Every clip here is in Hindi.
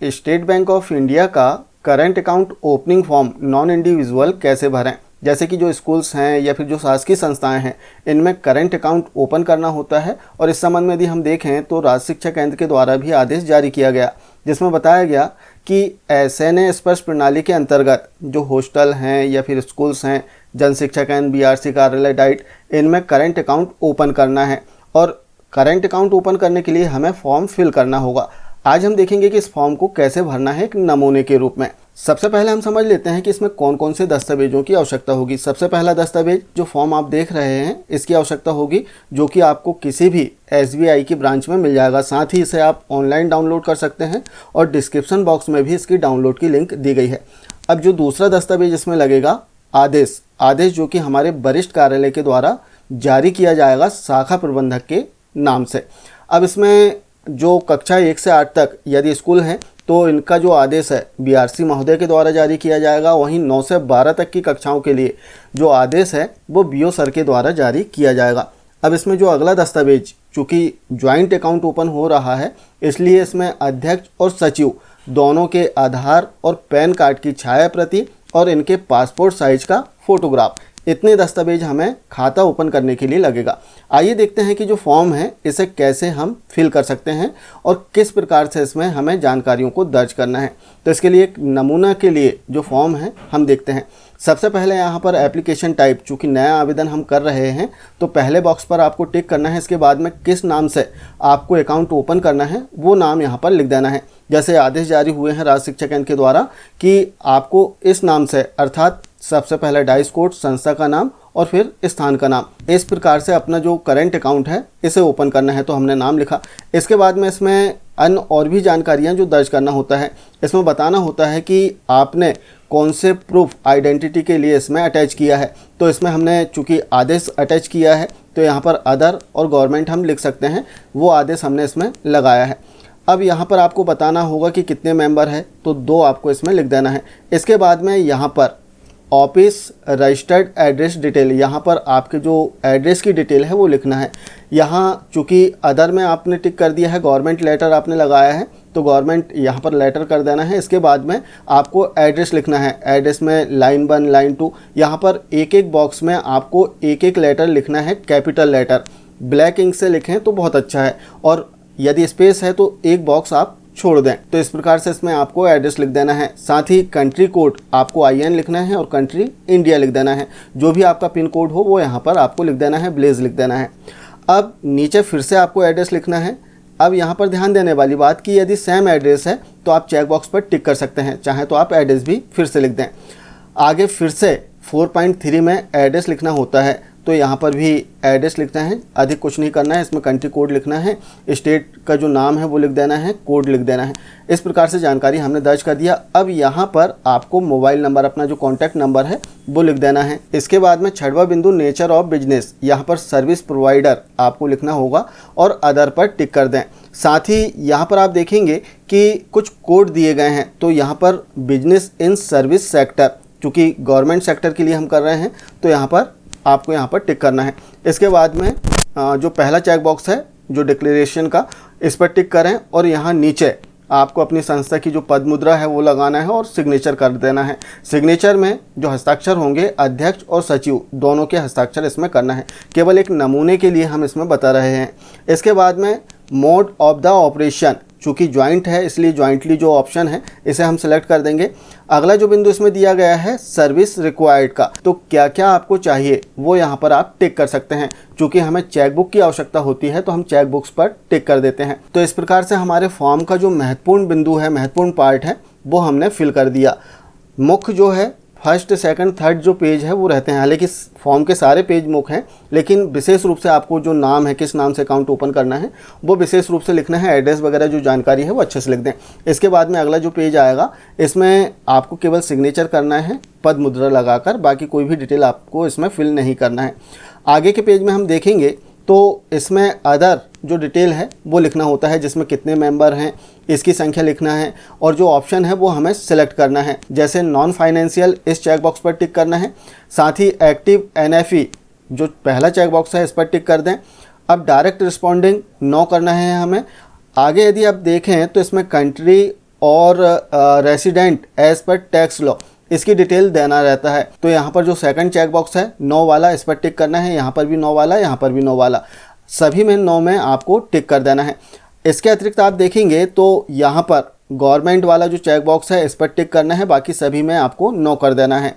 स्टेट बैंक ऑफ इंडिया का current account opening form non individual कैसे भरें। जैसे कि जो स्कूल्स हैं या फिर जो शासकीय संस्थाएं हैं, इनमें करंट अकाउंट ओपन करना होता है। और इस संबंध में यदि हम देखें तो राज्य शिक्षा केंद्र के द्वारा भी आदेश जारी किया गया, जिसमें बताया गया कि एसएनए स्पर्श प्रणाली के अंतर्गत जो हॉस्टल हैं या फिर स्कूल्स हैं, जन शिक्षा केंद्र, बीआरसी कार्यालय, डाइट, इनमें करंट अकाउंट ओपन करना है। और करंट अकाउंट ओपन करने के लिए हमें फॉर्म फिल करना होगा। आज हम देखेंगे कि इस फॉर्म को कैसे भरना है एक नमूने के रूप में। सबसे पहले हम समझ लेते हैं कि इसमें कौन कौन से दस्तावेजों की आवश्यकता होगी। सबसे पहला दस्तावेज जो फॉर्म आप देख रहे हैं, इसकी आवश्यकता होगी, जो कि आपको किसी भी एसबीआई की ब्रांच में मिल जाएगा। साथ ही इसे आप ऑनलाइन डाउनलोड कर सकते हैं और डिस्क्रिप्शन बॉक्स में भी इसकी डाउनलोड की लिंक दी गई है। अब जो दूसरा दस्तावेज इसमें लगेगा, आदेश जो कि हमारे वरिष्ठ कार्यालय के द्वारा जारी किया जाएगा शाखा प्रबंधक के नाम से। अब इसमें जो कक्षा 1 से 8 तक यदि स्कूल हैं तो इनका जो आदेश है बीआरसी महोदय के द्वारा जारी किया जाएगा। वहीं 9 से 12 तक की कक्षाओं के लिए जो आदेश है वो बीओ सर के द्वारा जारी किया जाएगा। अब इसमें जो अगला दस्तावेज, चूँकि ज्वाइंट अकाउंट ओपन हो रहा है, इसलिए इसमें अध्यक्ष और सचिव दोनों के आधार और पैन कार्ड की छाया प्रति और इनके पासपोर्ट साइज का फोटोग्राफ, इतने दस्तावेज हमें खाता ओपन करने के लिए लगेगा। आइए देखते हैं कि जो फॉर्म है इसे कैसे हम फिल कर सकते हैं और किस प्रकार से इसमें हमें जानकारियों को दर्ज करना है। तो इसके लिए एक नमूना के लिए जो फॉर्म है हम देखते हैं। सबसे पहले यहाँ पर एप्लीकेशन टाइप, चूँकि नया आवेदन हम कर रहे हैं तो पहले बॉक्स पर आपको टिक करना है। इसके बाद में किस नाम से आपको अकाउंट ओपन करना है वो नाम यहाँ पर लिख देना है। जैसे आदेश जारी हुए हैं राज्य शिक्षा केंद्र के द्वारा कि आपको इस नाम से, अर्थात सबसे पहले डाइस कोड, संस्था का नाम और फिर स्थान का नाम, इस प्रकार से अपना जो करंट अकाउंट है इसे ओपन करना है। तो हमने नाम लिखा। इसके बाद में इसमें अन्य और भी जानकारियां जो दर्ज करना होता है, इसमें बताना होता है कि आपने कौन से प्रूफ आइडेंटिटी के लिए इसमें अटैच किया है। तो इसमें हमने चूँकि आदेश अटैच किया है तो यहाँ पर अदर और गवर्नमेंट हम लिख सकते हैं, वो आदेश हमने इसमें लगाया है। अब यहाँ पर आपको बताना होगा कि कितने मेंबर है, तो 2 आपको इसमें लिख देना है। इसके बाद में यहाँ पर ऑफिस रजिस्टर्ड एड्रेस डिटेल, यहाँ पर आपके जो एड्रेस की डिटेल है वो लिखना है। यहाँ चूँकि अदर में आपने टिक कर दिया है, गवर्नमेंट लेटर आपने लगाया है तो गवर्नमेंट यहाँ पर लेटर कर देना है। इसके बाद में आपको एड्रेस लिखना है। एड्रेस में लाइन 1, लाइन 2, यहाँ पर एक एक बॉक्स में आपको एक एक लेटर लिखना है, कैपिटल लेटर। ब्लैक इंक से लिखें तो बहुत अच्छा है, और यदि स्पेस है तो एक बॉक्स आप छोड़ दें। तो इस प्रकार से इसमें आपको एड्रेस लिख देना है। साथ ही कंट्री कोड आपको IN लिखना है और कंट्री इंडिया लिख देना है। जो भी आपका पिन कोड हो वो यहाँ पर आपको लिख देना है, विलेज लिख देना है। अब नीचे फिर से आपको एड्रेस लिखना है। अब यहाँ पर ध्यान देने वाली बात कि यदि सेम एड्रेस है तो आप चेक बॉक्स पर टिक कर सकते हैं, चाहे तो आप एड्रेस भी फिर से लिख दें। आगे फिर से 4.3 में एड्रेस लिखना होता है, तो यहाँ पर भी एड्रेस लिखना है। अधिक कुछ नहीं करना है, इसमें कंट्री कोड लिखना है, स्टेट का जो नाम है वो लिख देना है, कोड लिख देना है। इस प्रकार से जानकारी हमने दर्ज कर दिया। अब यहाँ पर आपको मोबाइल नंबर, अपना जो कॉन्टैक्ट नंबर है वो लिख देना है। इसके बाद में 6वां बिंदु, नेचर ऑफ बिजनेस, यहाँ पर सर्विस प्रोवाइडर आपको लिखना होगा और अदर पर टिक कर दें। साथ ही यहाँ पर आप देखेंगे कि कुछ कोड दिए गए हैं, तो यहाँ पर बिजनेस इन सर्विस सेक्टर, चूँकि गवर्नमेंट सेक्टर के लिए हम कर रहे हैं तो यहाँ पर आपको यहाँ पर टिक करना है। इसके बाद में जो पहला चेक बॉक्स है जो डिक्लेरेशन का, इस पर टिक करें और यहाँ नीचे आपको अपनी संस्था की जो पद मुद्रा है वो लगाना है और सिग्नेचर कर देना है। सिग्नेचर में जो हस्ताक्षर होंगे अध्यक्ष और सचिव दोनों के हस्ताक्षर इसमें करना है। केवल एक नमूने के लिए हम इसमें बता रहे हैं। इसके बाद में मोड ऑफ द ऑपरेशन, चूँकि ज्वाइंट है इसलिए ज्वाइंटली जो ऑप्शन है इसे हम सेलेक्ट कर देंगे। अगला जो बिंदु इसमें दिया गया है सर्विस रिक्वायर्ड का, तो क्या क्या आपको चाहिए वो यहाँ पर आप टिक कर सकते हैं। चूँकि हमें चेकबुक की आवश्यकता होती है तो हम चेकबुक्स पर टिक कर देते हैं। तो इस प्रकार से हमारे फॉर्म का जो महत्वपूर्ण बिंदु है, महत्वपूर्ण पार्ट है, वो हमने फिल कर दिया। मुख्य जो है फर्स्ट, सेकंड, थर्ड जो पेज है वो रहते हैं। हालांकि फॉर्म के सारे पेज मुख्य हैं, लेकिन विशेष रूप से आपको जो नाम है, किस नाम से अकाउंट ओपन करना है वो विशेष रूप से लिखना है। एड्रेस वगैरह जो जानकारी है वो अच्छे से लिख दें। इसके बाद में अगला जो पेज आएगा इसमें आपको केवल सिग्नेचर करना है पद मुद्रा लगाकर, बाकी कोई भी डिटेल आपको इसमें फिल नहीं करना है। आगे के पेज में हम देखेंगे तो इसमें अदर जो डिटेल है वो लिखना होता है, जिसमें कितने मेंबर हैं, इसकी संख्या लिखना है और जो ऑप्शन है वो हमें सेलेक्ट करना है। जैसे नॉन फाइनेंशियल, इस चेक बॉक्स पर टिक करना है। साथ ही एक्टिव NFE जो पहला चेक बॉक्स है इस पर टिक कर दें। अब डायरेक्ट रिस्पॉन्डिंग नो करना है हमें। आगे यदि आप देखें तो इसमें कंट्री और resident as per tax law, इसकी डिटेल देना रहता है। तो यहाँ पर जो सेकंड चेक बॉक्स है 9 वाला, इस पर टिक करना है। यहाँ पर भी 9 वाला, यहाँ पर भी 9 वाला, सभी में 9 में आपको टिक कर देना है। इसके अतिरिक्त आप देखेंगे तो यहाँ पर गवर्नमेंट वाला जो चेक बॉक्स है इस पर टिक करना है, बाकी सभी में आपको 9 कर देना है।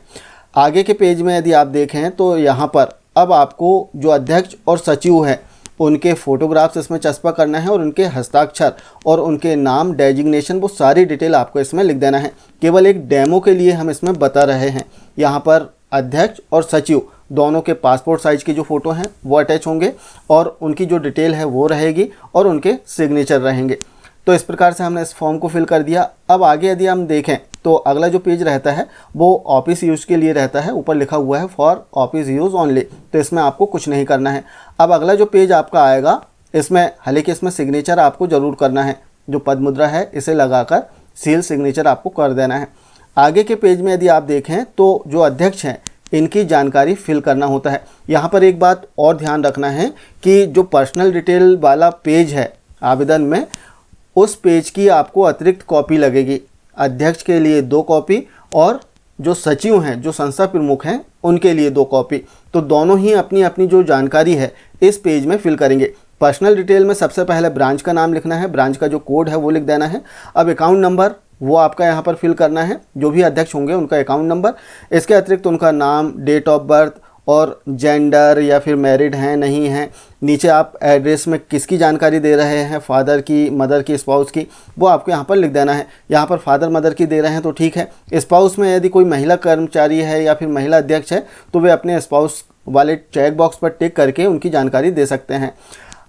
आगे के पेज में यदि आप देखें तो यहाँ पर अब आपको जो अध्यक्ष और सचिव है उनके फ़ोटोग्राफ्स इसमें चस्पा करना है और उनके हस्ताक्षर और उनके नाम, डेजिग्नेशन, वो सारी डिटेल आपको इसमें लिख देना है। केवल एक डेमो के लिए हम इसमें बता रहे हैं। यहाँ पर अध्यक्ष और सचिव दोनों के पासपोर्ट साइज़ की जो फ़ोटो हैं वो अटैच होंगे और उनकी जो डिटेल है वो रहेगी और उनके सिग्नेचर रहेंगे। तो इस प्रकार से हमने इस फॉर्म को फिल कर दिया। अब आगे यदि हम देखें तो अगला जो पेज रहता है वो ऑफिस यूज़ के लिए रहता है। ऊपर लिखा हुआ है फॉर ऑफिस यूज़ ओनली, तो इसमें आपको कुछ नहीं करना है। अब अगला जो पेज आपका आएगा इसमें, हालांकि इसमें सिग्नेचर आपको ज़रूर करना है। जो पद मुद्रा है इसे लगाकर सील सिग्नेचर आपको कर देना है। आगे के पेज में यदि आप देखें तो जो अध्यक्ष हैं इनकी जानकारी फिल करना होता है। यहाँ पर एक बात और ध्यान रखना है कि जो पर्सनल डिटेल वाला पेज है आवेदन में, उस पेज की आपको अतिरिक्त कॉपी लगेगी। अध्यक्ष के लिए 2 कॉपी और जो सचिव हैं, जो संस्था प्रमुख हैं, उनके लिए 2 कॉपी। तो दोनों ही अपनी अपनी जो जानकारी है इस पेज में फिल करेंगे। पर्सनल डिटेल में सबसे पहले ब्रांच का नाम लिखना है, ब्रांच का जो कोड है वो लिख देना है। अब अकाउंट नंबर वो आपका यहाँ पर फिल करना है, जो भी अध्यक्ष होंगे उनका अकाउंट नंबर। इसके अतिरिक्त उनका नाम, डेट ऑफ बर्थ और जेंडर या फिर मैरिड हैं नहीं हैं। नीचे आप एड्रेस में किसकी जानकारी दे रहे हैं, फादर की, मदर की, स्पाउस की, वो आपको यहाँ पर लिख देना है। यहाँ पर फादर मदर की दे रहे हैं तो ठीक है। स्पाउस में यदि कोई महिला कर्मचारी है या फिर महिला अध्यक्ष है तो वे अपने स्पाउस वाले चेक बॉक्स पर टिक करके उनकी जानकारी दे सकते हैं।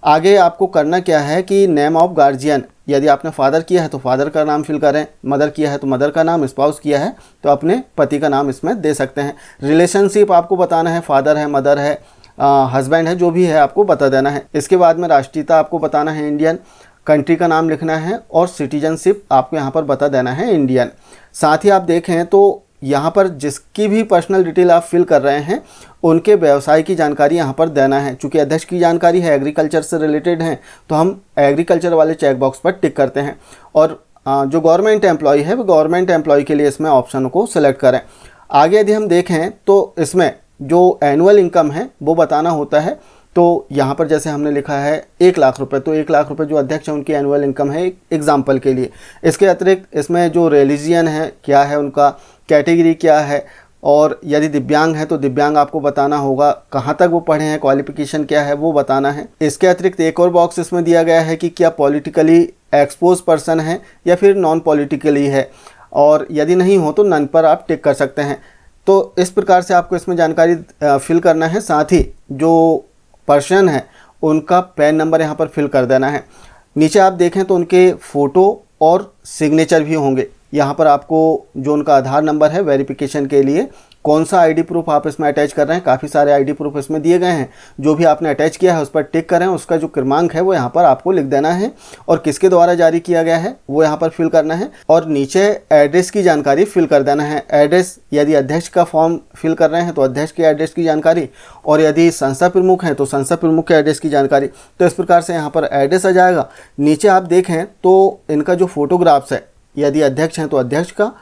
आगे आपको करना क्या है कि नेम ऑफ गार्जियन, यदि आपने फादर किया है तो फादर का नाम फिल करें, मदर किया है तो मदर का नाम, स्पाउस किया है तो अपने पति का नाम इसमें दे सकते हैं। रिलेशनशिप आपको बताना है, फादर है, मदर है, हस्बैंड है, जो भी है आपको बता देना है। इसके बाद में राष्ट्रीयता आपको बताना है इंडियन, कंट्री का नाम लिखना है और सिटीजनशिप आपको यहाँ पर बता देना है इंडियन। साथ ही आप देखें तो यहाँ पर जिसकी भी पर्सनल डिटेल आप फिल कर रहे हैं उनके व्यवसाय की जानकारी यहाँ पर देना है। चूँकि अध्यक्ष की जानकारी है, एग्रीकल्चर से रिलेटेड हैं, तो हम एग्रीकल्चर वाले चेक बॉक्स पर टिक करते हैं। और जो गवर्नमेंट एम्प्लॉय है वो गवर्नमेंट एम्प्लॉय के लिए इसमें ऑप्शन को सिलेक्ट करें। आगे यदि हम देखें तो इसमें जो एनुअल इनकम है वो बताना होता है। तो यहाँ पर जैसे हमने लिखा है 1 लाख रुपए, तो 1 लाख रुपए जो अध्यक्ष है उनकी एनुअल इनकम है, एक एग्जाम्पल के लिए। इसके अतिरिक्त इसमें जो रिलीजियन है क्या है, उनका कैटेगरी क्या है, और यदि दिव्यांग है तो दिव्यांग आपको बताना होगा, कहाँ तक वो पढ़े हैं, क्वालिफिकेशन क्या है वो बताना है। इसके अतिरिक्त एक और बॉक्स इसमें दिया गया है कि क्या पॉलिटिकली एक्सपोज पर्सन है या फिर नॉन पॉलिटिकली है, और यदि नहीं हो तो नन पर आप टिक कर सकते हैं। तो इस प्रकार से आपको इसमें जानकारी फिल करना है। साथ ही जो पर्सन है उनका पैन नंबर यहाँ पर फिल कर देना है। नीचे आप देखें तो उनके फ़ोटो और सिग्नेचर भी होंगे। यहाँ पर आपको जो उनका आधार नंबर है वेरिफिकेशन के लिए, कौन सा आईडी प्रूफ आप इसमें अटैच कर रहे हैं, काफ़ी सारे आईडी प्रूफ इसमें दिए गए हैं। जो भी आपने अटैच किया है उस पर टिक करें, उसका जो क्रमांक है वो यहाँ पर आपको लिख देना है और किसके द्वारा जारी किया गया है वो यहाँ पर फिल करना है। और नीचे एड्रेस की जानकारी फिल कर देना है। एड्रेस यदि अध्यक्ष का फॉर्म फिल कर रहे हैं तो अध्यक्ष के एड्रेस की जानकारी, और यदि संस्था प्रमुख हैं तो संस्था प्रमुख के एड्रेस की जानकारी। तो इस प्रकार से यहाँ पर एड्रेस आ जाएगा। नीचे आप देखें तो इनका जो फोटोग्राफ्स है, यदि अध्यक्ष हैं तो अध्यक्ष का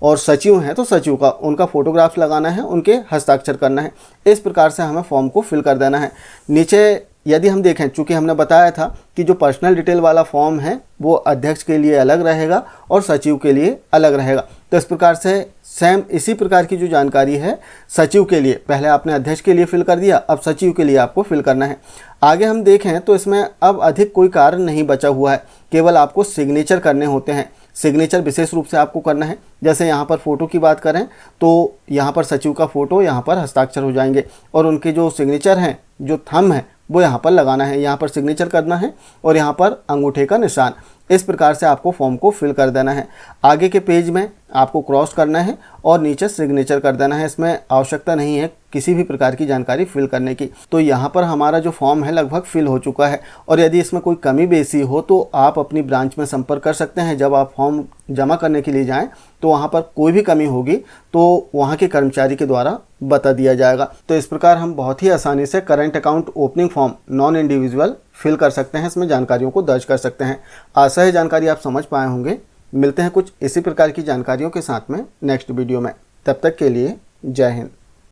और सचिव हैं तो सचिव का, उनका फोटोग्राफ्स लगाना है, उनके हस्ताक्षर करना है। इस प्रकार से हमें फॉर्म को फिल कर देना है। नीचे यदि हम देखें, चूँकि हमने बताया था कि जो पर्सनल डिटेल वाला फॉर्म है वो अध्यक्ष के लिए अलग रहेगा और सचिव के लिए अलग रहेगा। तो इस प्रकार से सेम इसी प्रकार की जो जानकारी है सचिव के लिए, पहले आपने अध्यक्ष के लिए फिल कर दिया, अब सचिव के लिए आपको फिल करना है। आगे हम देखें तो इसमें अब अधिक कोई कार्य नहीं बचा हुआ है, केवल आपको सिग्नेचर करने होते हैं। सिग्नेचर विशेष रूप से आपको करना है। जैसे यहाँ पर फ़ोटो की बात करें तो यहाँ पर सचिव का फ़ोटो, यहाँ पर हस्ताक्षर हो जाएंगे और उनके जो सिग्नेचर हैं, जो थंब है वो यहाँ पर लगाना है, यहाँ पर सिग्नेचर करना है और यहाँ पर अंगूठे का निशान। इस प्रकार से आपको फॉर्म को फिल कर देना है। आगे के पेज में आपको क्रॉस करना है और नीचे सिग्नेचर कर देना है। इसमें आवश्यकता नहीं है किसी भी प्रकार की जानकारी फिल करने की। तो यहाँ पर हमारा जो फॉर्म है लगभग फिल हो चुका है। और यदि इसमें कोई कमी बेसी हो तो आप अपनी ब्रांच में संपर्क कर सकते हैं। जब आप फॉर्म जमा करने के लिए जाएं तो वहाँ पर कोई भी कमी होगी तो वहाँ के कर्मचारी के द्वारा बता दिया जाएगा। तो इस प्रकार हम बहुत ही आसानी से current account opening form non individual fill कर सकते हैं, इसमें जानकारियों को दर्ज कर सकते हैं। आशा है जानकारी आप समझ पाए होंगे। मिलते हैं कुछ इसी प्रकार की जानकारियों के साथ में नेक्स्ट वीडियो में। तब तक के लिए जय हिंद।